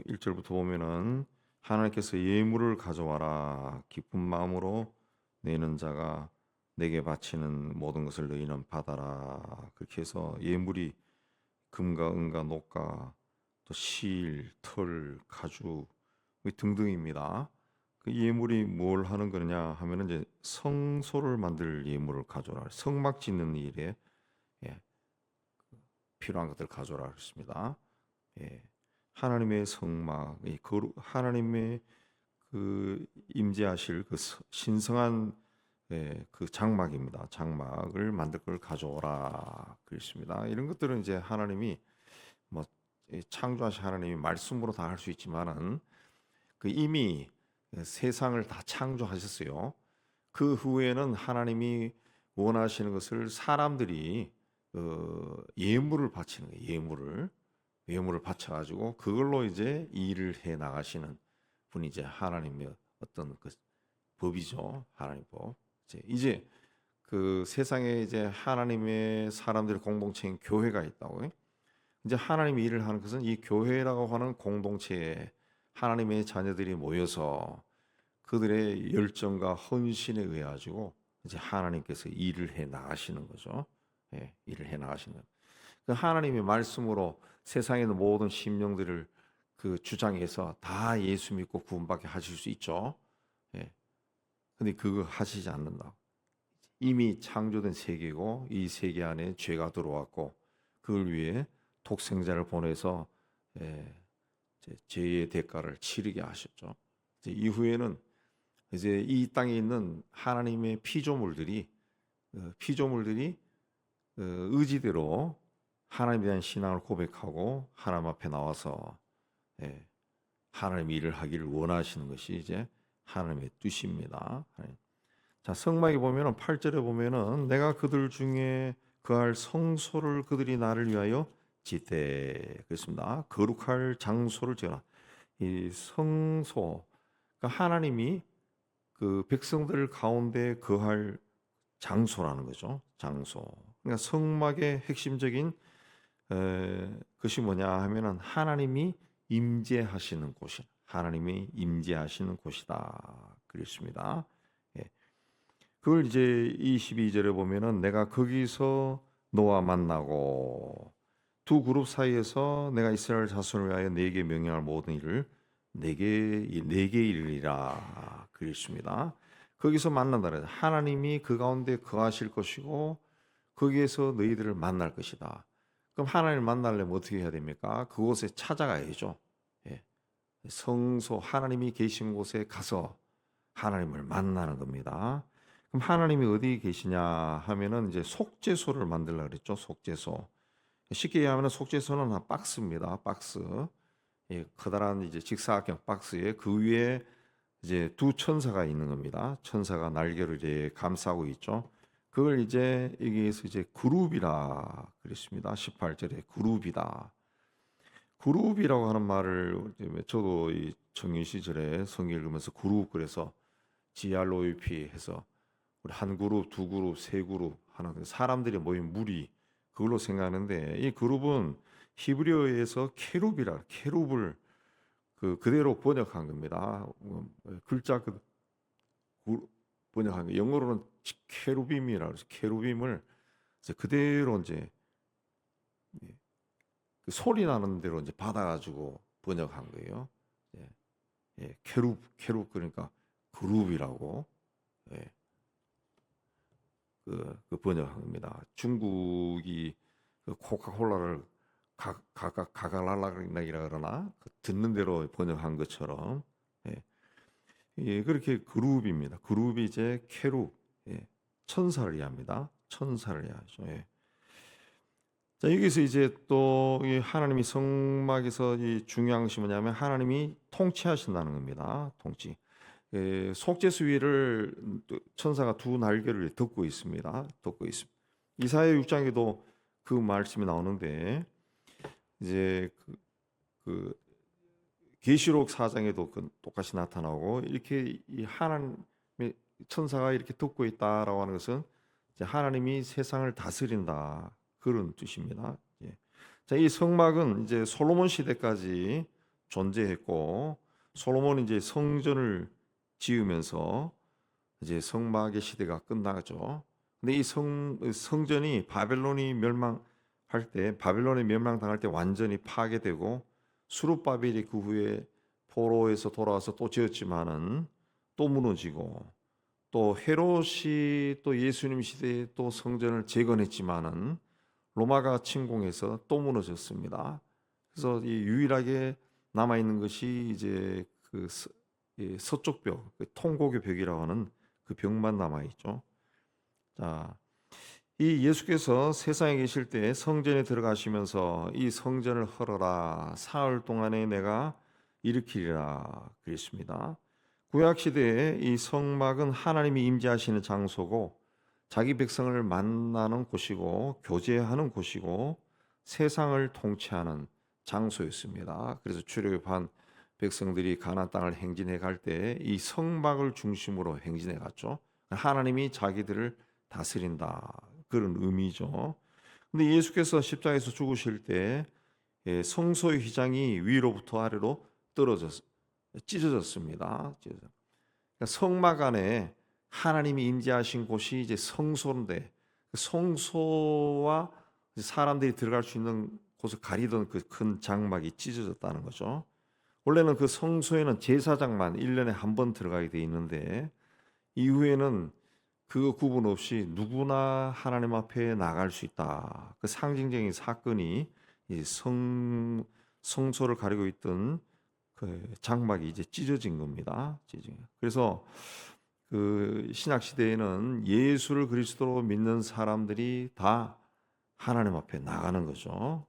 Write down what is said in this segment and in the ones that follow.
1절부터 보면은 하나님께서 예물을 가져와라. 기쁜 마음으로 내는 자가 내게 바치는 모든 것을 너희는 받아라. 그렇게 해서 예물이 금과 은과 녹과 또 실, 털, 가죽 등등입니다. 그 예물이 뭘 하는 거냐 하면은 이제 성소를 만들 예물을 가져라. 성막 짓는 일에 예, 필요한 것들 가져라 그랬습니다. 예, 하나님의 성막, 하나님의 그 임재하실 그 신성한 그 장막입니다. 장막을 만들 걸 가져오라 그랬습니다. 이런 것들은 이제 하나님이 뭐 창조하신 하나님이 말씀으로 다 할 수 있지만은 그 이미 세상을 다 창조하셨어요. 그 후에는 하나님이 원하시는 것을 사람들이 예물을 바치는 거예요. 예물을 바쳐가지고 그걸로 이제 일을 해 나가시는 분이 이제 하나님의 어떤 그 법이죠. 하나님 법. 이제 그 세상에 이제 하나님의 사람들의 공동체인 교회가 있다고요. 이제 하나님이 일을 하는 것은 이 교회라고 하는 공동체에 하나님의 자녀들이 모여서 그들의 열정과 헌신에 의해 가지고 이제 하나님께서 일을 해 나가시는 거죠. 예, 일을 해 나가시는. 그 하나님의 말씀으로 세상에 있는 모든 심령들을 그 주장해서 다 예수 믿고 구원받게 하실 수 있죠. 예. 근데 그거 하시지 않는다. 이미 창조된 세계고 이 세계 안에 죄가 들어왔고 그걸 위해 독생자를 보내서 죄의 대가를 치르게 하셨죠. 이제 이후에는 이제 이 땅에 있는 하나님의 피조물들이 의지대로 하나님에 대한 신앙을 고백하고 하나님 앞에 나와서 하나님 일을 하기를 원하시는 것이 이제 하나님의 뜻입니다. 자, 성막에 보면은 8절에 보면은 내가 그들 중에 그할 성소를 그들이 나를 위하여 짓되 그랬습니다. 거룩할 장소를 지어라. 이 성소, 그러니까 하나님이 그 백성들 가운데 거할 장소라는 거죠. 장소. 그러니까 성막의 핵심적인 것이 뭐냐 하면은 하나님이 임재하시는 곳이, 하나님이 임재하시는 곳이다. 그랬습니다. 예. 그걸 이제 22절에 보면은 내가 거기서 너와 만나고 두 그룹 사이에서 내가 이스라엘 자손을 위하여 네게 명령할 모든 일을 네게 이르리라 그랬습니다. 거기서 만난다 그래서 하나님이 그 가운데 거하실 것이고 거기에서 너희들을 만날 것이다. 그럼 하나님을 만나려면 어떻게 해야 됩니까? 그곳에 찾아가야죠. 예. 성소 하나님이 계신 곳에 가서 하나님을 만나는 겁니다. 그럼 하나님이 어디 계시냐 하면은 이제 속죄소를 만들라 그랬죠. 속죄소. 쉽게 얘기하면 속죄소는 한 박스입니다. 박스. 예, 커다란 이제 직사각형 박스에 그 위에 이제 두 천사가 있는 겁니다. 천사가 날개를 이제 감싸고 있죠. 그걸 이제 여기에서 이제 그룹이라 그랬습니다. 18절에 그룹이다. 그룹이라고 하는 말을 저도 이 청년 시절에 성경 읽으면서 그룹 그래서 GROUP 해서 우리 한 그룹, 두 그룹, 세 그룹 하는 사람들이 모인 무리 그걸로 생각하는데 이 그룹은 히브리어에서 케룹을 그대로 번역한 겁니다. 글자 번역한 거. 영어로는 케루빔이라 그래서 케루빔을 그대로 이제 그 소리 나는 대로 이제 받아가지고 번역한 거예요. 케룹 그러니까 그룹이라고 그 번역한 겁니다. 중국이 그 코카콜라를 가갈랄락이라 그러나 듣는 대로 번역한 것처럼 그렇게 그룹입니다. 그룹이 이제 케룹 천사를 이해합니다. 천사를 이해하죠. 자, 여기서 이제 또 하나님이 성막에서 이 중요한 것이 뭐냐면 하나님이 통치하신다는 겁니다. 통치. 속죄소 위를 천사가 두 날개를 덮고 있습니다. 덮고 있습니다. 이사야 6장에도 그 말씀이 나오는데 이제 그 계시록 4장에도 똑같이 나타나고 이렇게 이 하나님의 천사가 이렇게 덮고 있다라고 하는 것은 이제 하나님이 세상을 다스린다 그런 뜻입니다. 자, 이 성막은 이제 솔로몬 시대까지 존재했고 솔로몬이 이제 성전을 지으면서 이제 성막의 시대가 끝나죠. 근데 이 성전이 바벨론이 멸망할 때, 바벨론에 멸망당할 때 완전히 파괴되고 수룹바벨이 그 후에 포로에서 돌아와서 또 지었지만은 또 무너지고, 또 헤롯이 또 예수님 시대에 또 성전을 재건했지만은 로마가 침공해서 또 무너졌습니다. 그래서 이 유일하게 남아 있는 것이 이제 이 서쪽 벽, 그 통고교 벽이라고 하는 그 벽만 남아 있죠. 자, 이 예수께서 세상에 계실 때 성전에 들어가시면서 이 성전을 헐어라, 사흘 동안에 내가 일으키리라 그랬습니다. 구약 시대에 이 성막은 하나님이 임재하시는 장소고 자기 백성을 만나는 곳이고 교제하는 곳이고 세상을 통치하는 장소였습니다. 그래서 출애굽한 백성들이 가나안 땅을 행진해 갈 때 이 성막을 중심으로 행진해 갔죠. 하나님이 자기들을 다스린다, 그런 의미죠. 근데 예수께서 십자가에서 죽으실 때 성소의 휘장이 위로부터 아래로 찢어졌습니다. 그러니까 성막 안에 하나님이 임재하신 곳이 이제 성소인데, 그 성소와 사람들이 들어갈 수 있는 곳을 가리던 그 큰 장막이 찢어졌다는 거죠. 원래는 그 성소에는 제사장만 1년에 한 번 들어가게 돼 있는데 이후에는 그 구분 없이 누구나 하나님 앞에 나갈 수 있다. 그 상징적인 사건이 이 성소를 가리고 있던 그 장막이 이제 찢어진 겁니다. 그래서 그 신약 시대에는 예수를 그리스도로 믿는 사람들이 다 하나님 앞에 나가는 거죠.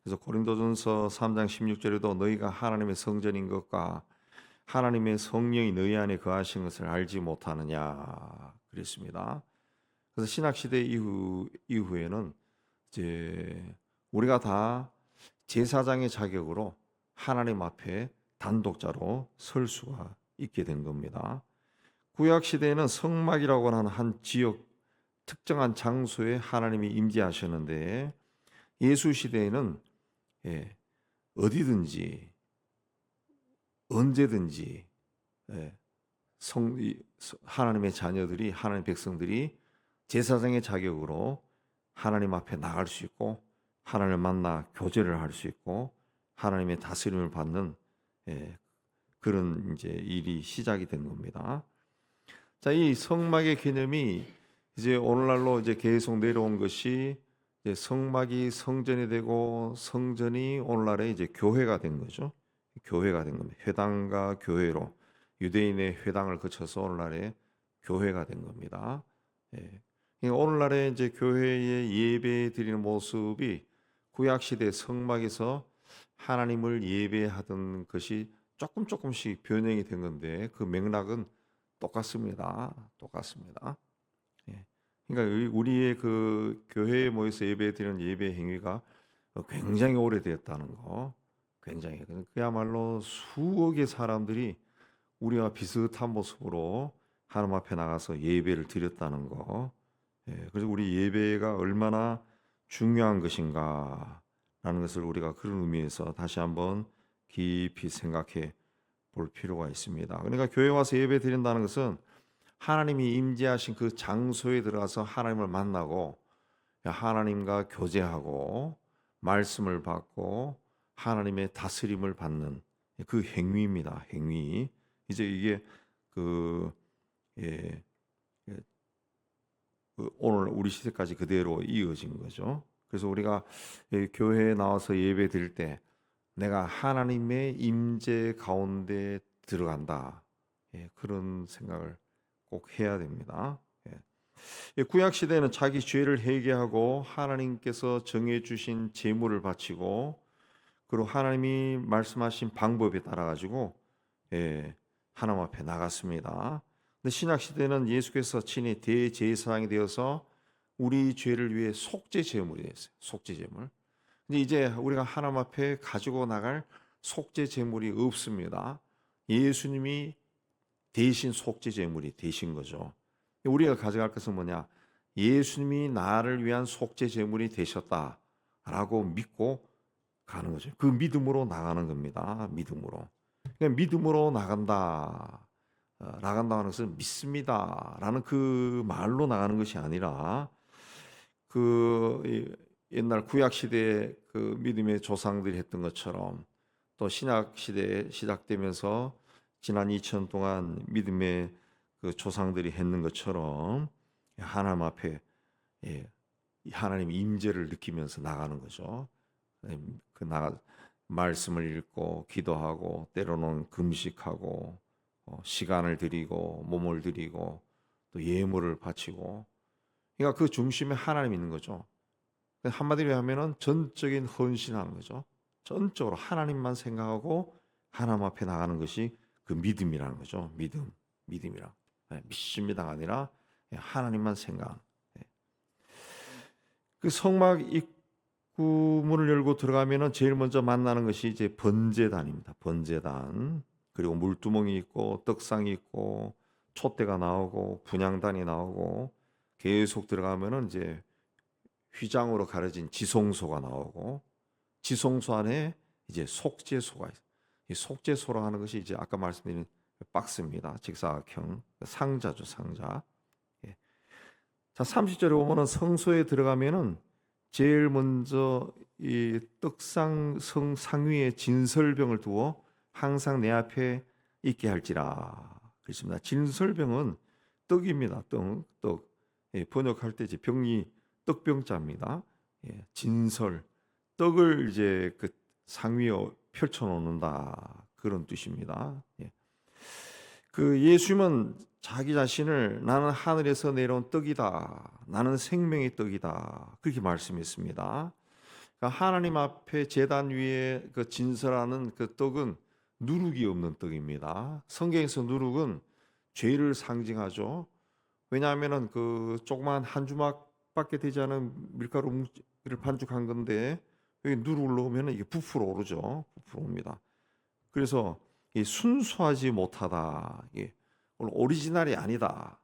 그래서 고린도전서 3장 16절에도 너희가 하나님의 성전인 것과 하나님의 성령이 너희 안에 거하신 것을 알지 못하느냐 그랬습니다. 그래서 신약 시대 이후에는 이제 우리가 다 제사장의 자격으로 하나님 앞에 단독자로 설 수가 있게 된 겁니다. 구약 시대에는 성막이라고 하는 한 지역 특정한 장소에 하나님이 임재하셨는데 예수 시대에는 어디든지 언제든지 하나님의 자녀들이, 하나님의 백성들이 제사장의 자격으로 하나님 앞에 나갈 수 있고 하나님을 만나 교제를 할 수 있고 하나님의 다스림을 받는 그런 이제 일이 시작이 된 겁니다. 자, 이 성막의 개념이 이제 오늘날로 이제 계속 내려온 것이 이제 성막이 성전이 되고 성전이 오늘날에 이제 교회가 된 거죠. 교회가 된 겁니다. 회당과 교회로 유대인의 회당을 거쳐서 오늘날에 교회가 된 겁니다. 그러니까 오늘날에 이제 교회에 예배 드리는 모습이 구약 시대 성막에서 하나님을 예배하던 것이 조금씩 변형이 된 건데 그 맥락은 똑같습니다. 그러니까 우리의 그 교회에 모여서 예배드리는 예배 행위가 굉장히 오래되었다는 거, 굉장히 그야말로 수억의 사람들이 우리와 비슷한 모습으로 하나님 앞에 나가서 예배를 드렸다는 거. 그래서 우리 예배가 얼마나 중요한 것인가라는 것을 우리가 그런 의미에서 다시 한번 깊이 생각해 볼 필요가 있습니다. 그러니까 교회 와서 예배 드린다는 것은 하나님이 임재하신 그 장소에 들어가서 하나님을 만나고 하나님과 교제하고 말씀을 받고 하나님의 다스림을 받는 그 행위입니다. 행위. 이제 이게 오늘 우리 시대까지 그대로 이어진 거죠. 그래서 우리가 교회에 나와서 예배 드릴 때 내가 하나님의 임재 가운데 들어간다. 그런 생각을 꼭 해야 됩니다. 구약 시대는 자기 죄를 회개하고 하나님께서 정해 주신 제물을 바치고 그리고 하나님이 말씀하신 방법에 따라 가지고 하나님 앞에 나갔습니다. 근데 신약 시대는 예수께서 친히 대제사장이 되어서 우리 죄를 위해 속죄 제물이 됐어요. 속죄 제물. 근데 이제 우리가 하나님 앞에 가지고 나갈 속죄 제물이 없습니다. 예수님이 대신 속죄 제물이 되신 거죠. 우리가 가져갈 것은 뭐냐? 예수님이 나를 위한 속죄 제물이 되셨다라고 믿고 가는 거죠. 그 믿음으로 나가는 겁니다. 믿음으로. 그러니까 믿음으로 나간다. 나간다는 것은 믿습니다라는 그 말로 나가는 것이 아니라 옛날 구약 시대에 그 믿음의 조상들이 했던 것처럼 또 신약 시대에 시작되면서 지난 2000년 동안 믿음의 그 조상들이 했는 것처럼 하나님 앞에 하나님의 임재를 느끼면서 나가는 거죠. 나가 말씀을 읽고 기도하고 때로는 금식하고 시간을 드리고 몸을 드리고 또 예물을 바치고 그러니까 그 중심에 하나님이 있는 거죠. 한마디로 하면은 전적인 헌신하는 거죠. 전적으로 하나님만 생각하고 하나님 앞에 나가는 것이 그 믿음이라는 거죠. 믿음이라. 믿습니다가 아니라 하나님만 생각. 그 성막 입구문을 열고 들어가면은 제일 먼저 만나는 것이 이제 번제단입니다. 번제단. 그리고 물두멍이 있고 떡상이 있고 촛대가 나오고 분향단이 나오고 계속 들어가면은 이제 휘장으로 가려진 지성소가 나오고 지성소 안에 이제 속죄소가 있어요. 이 속죄소라 하는 것이 이제 아까 말씀드린 박스입니다. 직사각형 상자죠, 상자. 예. 자, 30절에 보면은 성소에 들어가면은 제일 먼저 이 떡상 성 상위에 진설병을 두어 항상 내 앞에 있게 할지라 그렇습니다. 진설병은 떡입니다. 떡. 번역할 때 이제 병이 떡병자입니다. 진설 떡을 이제 그 상위에 펼쳐 놓는다 그런 뜻입니다. 그 예수님은 자기 자신을 나는 하늘에서 내려온 떡이다. 나는 생명의 떡이다. 그렇게 말씀했습니다. 그러니까 하나님 앞에 제단 위에 그 진설하는 그 떡은 누룩이 없는 떡입니다. 성경에서 누룩은 죄를 상징하죠. 왜냐하면은 그 조그만 한 주먹밖에 되지 않은 밀가루 뭉치를 반죽한 건데 여기 누룩을 넣으면 이게 부풀어 오르죠. 부풀어 옵니다. 그래서 이 순수하지 못하다. 이게 오리지널이 아니다.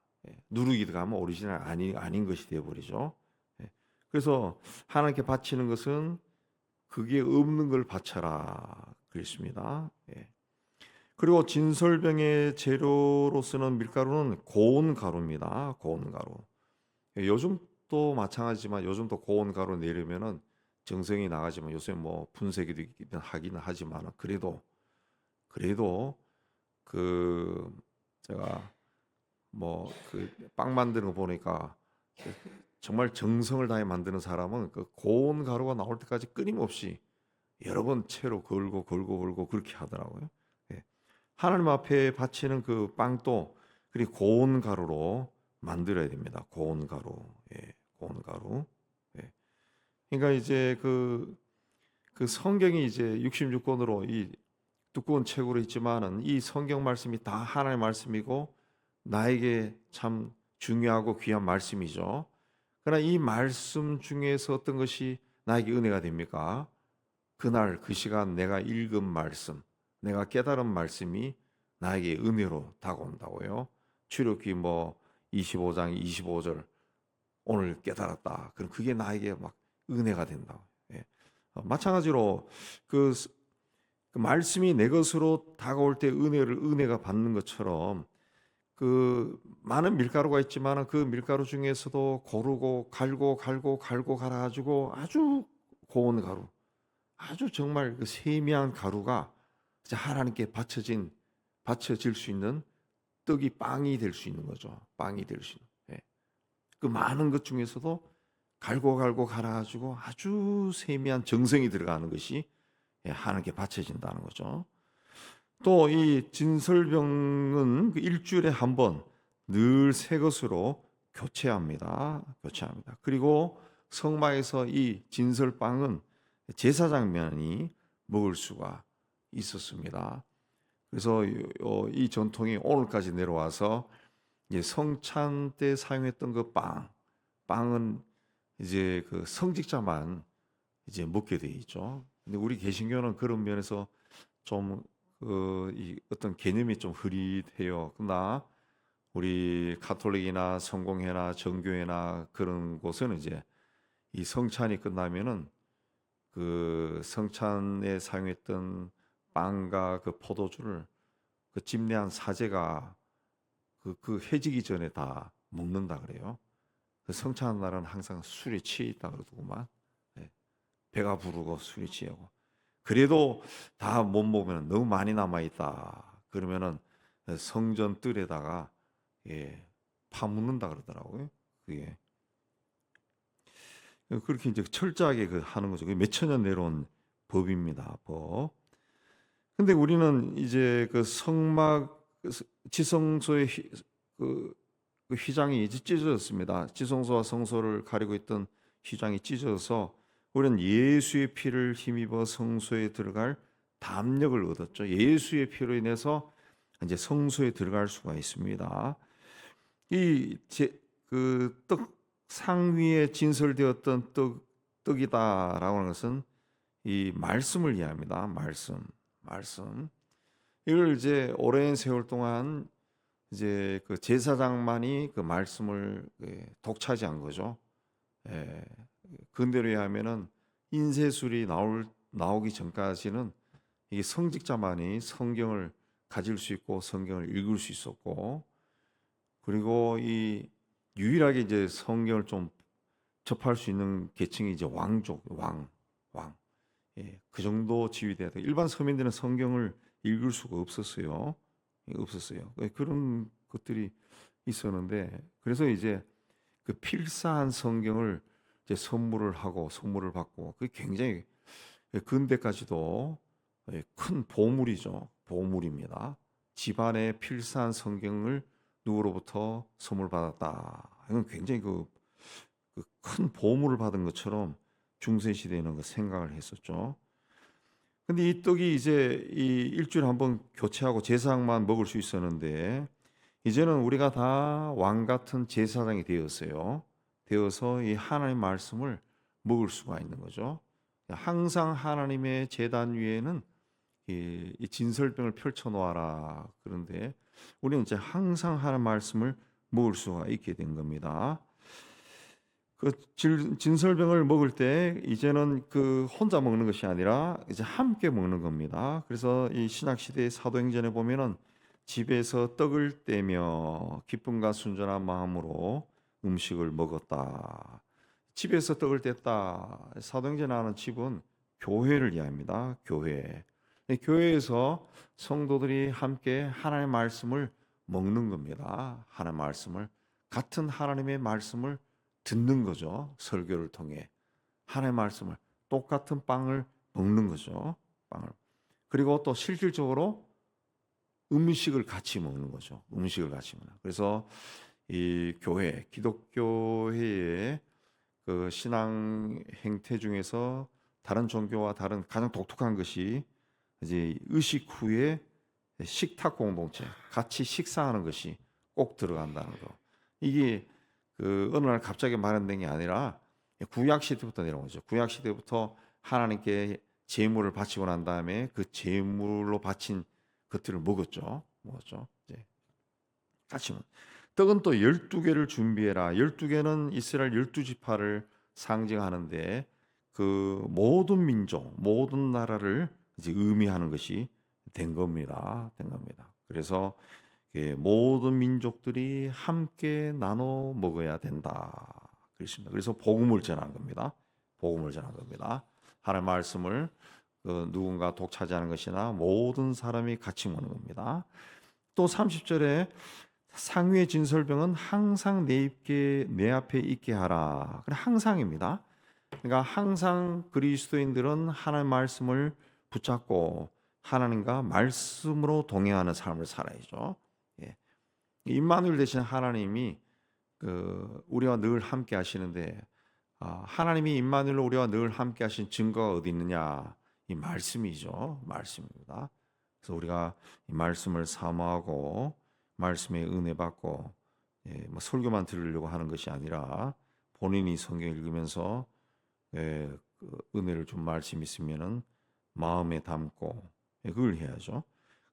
누룩이 들어가면 오리지널 아닌 것이 되어버리죠. 그래서 하나님께 바치는 것은 그게 없는 걸 바쳐라 그랬습니다. 그리고 진설병의 재료로 쓰는 밀가루는 고운 가루입니다. 고운 가루. 요즘도 마찬가지지만 요즘도 고운 가루 내려면은 정성이 나가지만 요새 뭐 분쇄기도 있긴 하긴 하지만 그래도 그 제가 뭐 그 빵 만드는 거 보니까 정말 정성을 다해 만드는 사람은 그 고운 가루가 나올 때까지 끊임없이 여러 번 채로 걸고 그렇게 하더라고요. 하나님 앞에 바치는 그 빵도 그리고 고운 가루로 만들어야 됩니다. 고운 가루, 고운 가루. 그러니까 이제 그 성경이 이제 66권으로 이 두꺼운 책으로 있지만은 이 성경 말씀이 다 하나님의 말씀이고 나에게 참 중요하고 귀한 말씀이죠. 그러나 이 말씀 중에서 어떤 것이 나에게 은혜가 됩니까? 그날 그 시간 내가 읽은 말씀, 내가 깨달은 말씀이 나에게 은혜로 다가온다고요. 출애굽기 뭐 25장 25절 오늘 깨달았다. 그럼 그게 나에게 막 은혜가 된다고. 마찬가지로 그 말씀이 내 것으로 다가올 때 은혜가 받는 것처럼 그 많은 밀가루가 있지만 그 밀가루 중에서도 고르고 갈고 갈아가지고 아주 고운 가루, 아주 정말 그 세미한 가루가 하나님께 바쳐질 수 있는 떡이 빵이 될 수 있는 거죠. 빵이 될 수 있는. 그 많은 것 중에서도 갈고 갈아가지고 아주 세미한 정성이 들어가는 것이 하나님께 바쳐진다는 거죠. 또 이 진설병은 그 일주일에 한 번 늘 새 것으로 교체합니다. 그리고 성막에서 이 진설빵은 제사장만이 먹을 수가 있었습니다. 그래서 이 전통이 오늘까지 내려와서 이제 성찬 때 사용했던 그 빵은 이제 그 성직자만 이제 먹게 돼 있죠. 근데 우리 개신교는 그런 면에서 좀 이 어떤 개념이 좀 흐릿해요. 그러나 우리 가톨릭이나 성공회나 정교회나 그런 곳은 이제 이 성찬이 끝나면은 그 성찬에 사용했던 빵과 그 포도주를 그 집례한 사제가 그 해지기 전에 다 먹는다 그래요. 그 성찬 날은 항상 술에 취해 있다 그러더구만. 예, 배가 부르고 술에 취하고. 그래도 다 못 먹으면 너무 많이 남아 있다. 그러면은 성전 뜰에다가 예, 파묻는다 그러더라고요. 그게 그렇게 이제 철저하게 그 하는 거죠. 그게 몇천 년 내려온 법입니다. 법. 근데 우리는 이제 그 성막 지성소의 그, 그 휘장이 이제 찢어졌습니다. 지성소와 성소를 가리고 있던 휘장이 찢어져서 우리는 예수의 피를 힘입어 성소에 들어갈 담력을 얻었죠. 예수의 피로 인해서 이제 성소에 들어갈 수가 있습니다. 이그떡 상위에 진설되었던 떡이다라고 하는 것은 이 말씀을 이해합니다. 말씀. 이걸 이제 오랜 세월 동안 이제 그 제사장만이 그 말씀을 독차지한 거죠. 예, 근대로 의하면은 인쇄술이 나오기 전까지는 이게 성직자만이 성경을 가질 수 있고 성경을 읽을 수 있었고, 그리고 이 유일하게 이제 성경을 좀 접할 수 있는 계층이 이제 왕족, 왕. 예, 그 정도 지위돼야 돼. 일반 서민들은 성경을 읽을 수가 없었어요. 그런 것들이 있었는데, 그래서 이제 그 필사한 성경을 이제 선물을 받고, 그게 굉장히 근대까지도 큰 보물이죠. 보물입니다. 집안에 필사한 성경을 누구로부터 선물 받았다. 이건 굉장히 큰 보물을 받은 것처럼 중세 시대에는 그 생각을 했었죠. 근데 이 떡이 이제 이 일주일에 한 번 교체하고 제사장만 먹을 수 있었는데, 이제는 우리가 다 왕 같은 제사장이 되었어요. 되어서 이 하나님의 말씀을 먹을 수가 있는 거죠. 항상 하나님의 제단 위에는 이 진설병을 펼쳐 놓아라. 그런데 우리는 이제 항상 하나님의 말씀을 먹을 수가 있게 된 겁니다. 그 진설병을 먹을 때 이제는 그 혼자 먹는 것이 아니라 이제 함께 먹는 겁니다. 그래서 이 신약 시대의 사도행전에 보면은 집에서 떡을 떼며 기쁨과 순전한 마음으로 음식을 먹었다. 집에서 떡을 뗐다. 사도행전에 하는 집은 교회를 이야기합니다. 교회. 교회에서 성도들이 함께 하나님의 말씀을 먹는 겁니다. 하나님의 말씀을, 같은 하나님의 말씀을 듣는 거죠. 설교를 통해 하나님의 말씀을, 똑같은 빵을 먹는 거죠. 빵을. 그리고 또 실질적으로 음식을 같이 먹는 거죠. 음식을 같이 먹는. 그래서 이 교회, 기독교회의 그 신앙 행태 중에서 다른 종교와 다른 가장 독특한 것이 이제 의식 후에 식탁 공동체, 같이 식사하는 것이 꼭 들어간다는 거. 이게 그 어느 날 갑자기 마련된 게 아니라 구약 시대부터 내려온 거죠. 구약 시대부터 하나님께 제물을 바치고 난 다음에 그 제물로 바친 것들을 먹었죠. 이제 같이 떡은 또 12개를 준비해라. 12개는 이스라엘 12지파를 상징하는데 그 모든 민족, 모든 나라를 이제 의미하는 것이 된 겁니다. 그래서 모든 민족들이 함께 나눠 먹어야 된다. 그렇습니다. 그래서 복음을 전한 겁니다. 하나님의 말씀을 누군가 독차지하는 것이나 모든 사람이 같이 먹는 겁니다. 또 30절에 상위의 진설병은 항상 내 앞에 있게 하라. 항상입니다. 그러니까 항상 그리스도인들은 하나님의 말씀을 붙잡고 하나님과 말씀으로 동행하는 삶을 살아야죠. 예. 임마누엘 대신 하나님이 우리와 늘 함께 하시는데, 하나님이 임마누엘로 우리와 늘 함께 하신 증거가 어디 있느냐? 이 말씀이죠. 말씀입니다. 그래서 우리가 이 말씀을 사모하고 말씀의 은혜 받고 뭐 설교만 들으려고 하는 것이 아니라 본인이 성경 읽으면서 그 은혜를 준 말씀 있으면은 마음에 담고 그걸 해야죠.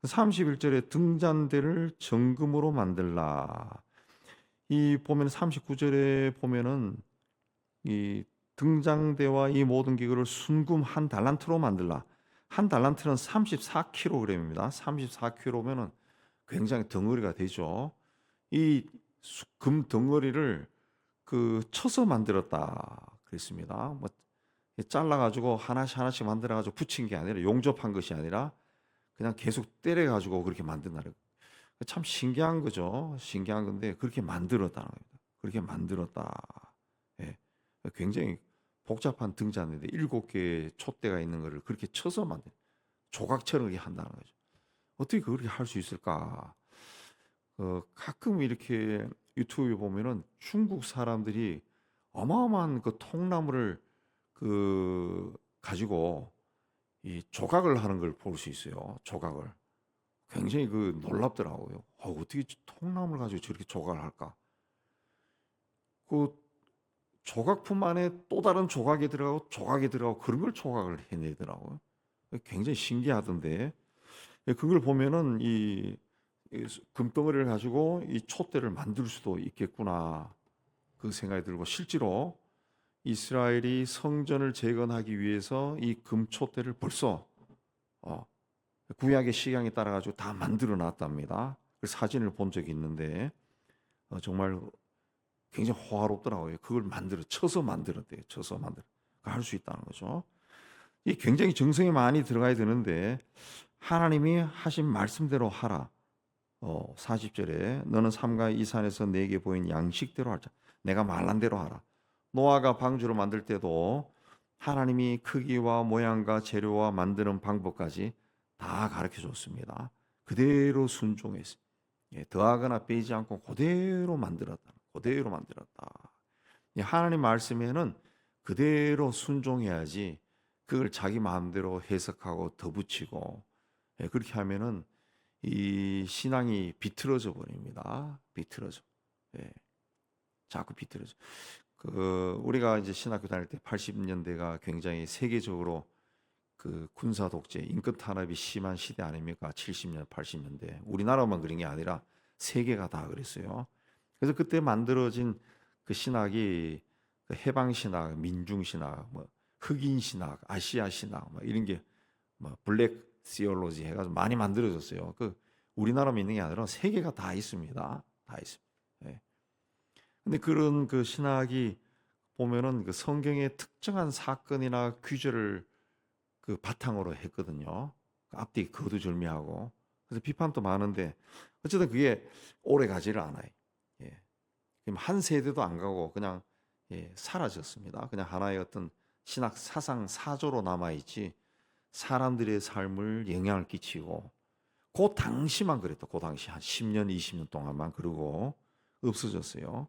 31절에 등잔대를 정금으로 만들라. 이 보면 39절에 보면은 이 등장대와 이 모든 기구를 순금 한 달란트로 만들라. 한 달란트는 34kg입니다. 34kg면은 굉장히 덩어리가 되죠. 이 금 덩어리를 쳐서 만들었다 그랬습니다. 뭐 잘라 가지고 하나씩 하나씩 만들어 가지고 붙인 게 아니라 용접한 것이 아니라 그냥 계속 때려 가지고 그렇게 만든다는 참 신기한 거죠. 신기한 건데 그렇게 만들었다는 겁니다. 그렇게 만들었다. 예. 굉장히 복잡한 등잔인데 7개의 촛대가 있는 거를 그렇게 쳐서 만든 조각처럼 이렇게 한다는 거죠. 어떻게 그렇게 할 수 있을까? 가끔 이렇게 유튜브에 보면은 중국 사람들이 어마어마한 그 통나무를 가지고 이 조각을 하는 걸 볼 수 있어요. 조각을. 굉장히 놀랍더라고요. 어떻게 통나무를 가지고 저렇게 조각을 할까? 그 조각품 안에 또 다른 조각이 들어가고 그런 걸 조각을 해내더라고요. 굉장히 신기하던데. 그걸 보면은 이 금덩어리를 가지고 이 촛대를 만들 수도 있겠구나. 그 생각이 들고 실제로 이스라엘이 성전을 재건하기 위해서 이 금촛대를 벌써 어, 구약의 시향에 따라 가지고 다 만들어 놨답니다. 그 사진을 본 적이 있는데 정말 굉장히 호화롭더라고요. 그걸 쳐서 만들었대요. 쳐서 만들. 할 수 있다는 거죠. 이 굉장히 정성이 많이 들어가야 되는데 하나님이 하신 말씀대로 하라. 40절에 너는 삼가 이 산에서 내게 보인 양식대로 하자. 내가 말한 대로 하라. 노아가 방주를 만들 때도 하나님이 크기와 모양과 재료와 만드는 방법까지 다 가르쳐 줬습니다. 그대로 순종했어요. 더하거나 빼지 않고 그대로 만들었다. 그대로 만들었다. 하나님 말씀에는 그대로 순종해야지 그걸 자기 마음대로 해석하고 덧붙이고 그렇게 하면은 이 신앙이 비틀어져 버립니다. 비틀어져. 자꾸 비틀어져. 우리가 이제 신학교 다닐 때 80년대가 굉장히 세계적으로 군사 독재, 인권 탄압이 심한 시대 아닙니까? 70년, 80년대. 우리나라만 그런 게 아니라 세계가 다 그랬어요. 그래서 그때 만들어진 그 신학이 해방 신학, 민중 신학, 뭐 흑인 신학, 아시아 신학, 뭐 이런 게 뭐 블랙 시올로지 해가지고 많이 만들어졌어요. 우리나라만 있는 게 아니라 세계가 다 있습니다. 다 있습니다. 예. 근데 그런 신학이 보면은 성경의 특정한 사건이나 규절을 바탕으로 했거든요. 앞뒤 거두절미하고 그래서 비판도 많은데 어쨌든 그게 오래 가지를 않아요. 예. 한 세대도 안 가고 그냥 사라졌습니다. 그냥 하나의 어떤 신학 사상 사조로 남아 있지 사람들의 삶을 영향을 끼치고 그 당시만 그랬다. 그 당시 한 10년, 20년 동안만 그러고 없어졌어요.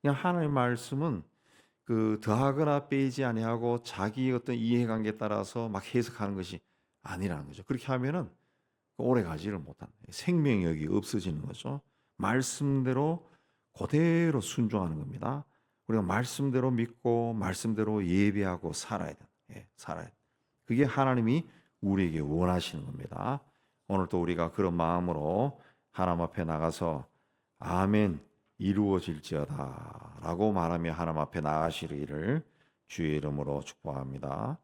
그냥 하나님의 말씀은 더하거나 빼지 아니하고 자기 어떤 이해관계에 따라서 막 해석하는 것이 아니라는 거죠. 그렇게 하면은 오래 가지를 못한 생명력이 없어지는 거죠. 말씀대로 그대로 순종하는 겁니다. 우리가 말씀대로 믿고 말씀대로 예배하고 살아야 돼. 살아야 돼. 그게 하나님이 우리에게 원하시는 겁니다. 오늘도 우리가 그런 마음으로 하나님 앞에 나가서 아멘 이루어질지어다 라고 말하며 하나님 앞에 나가시기를 주의 이름으로 축복합니다.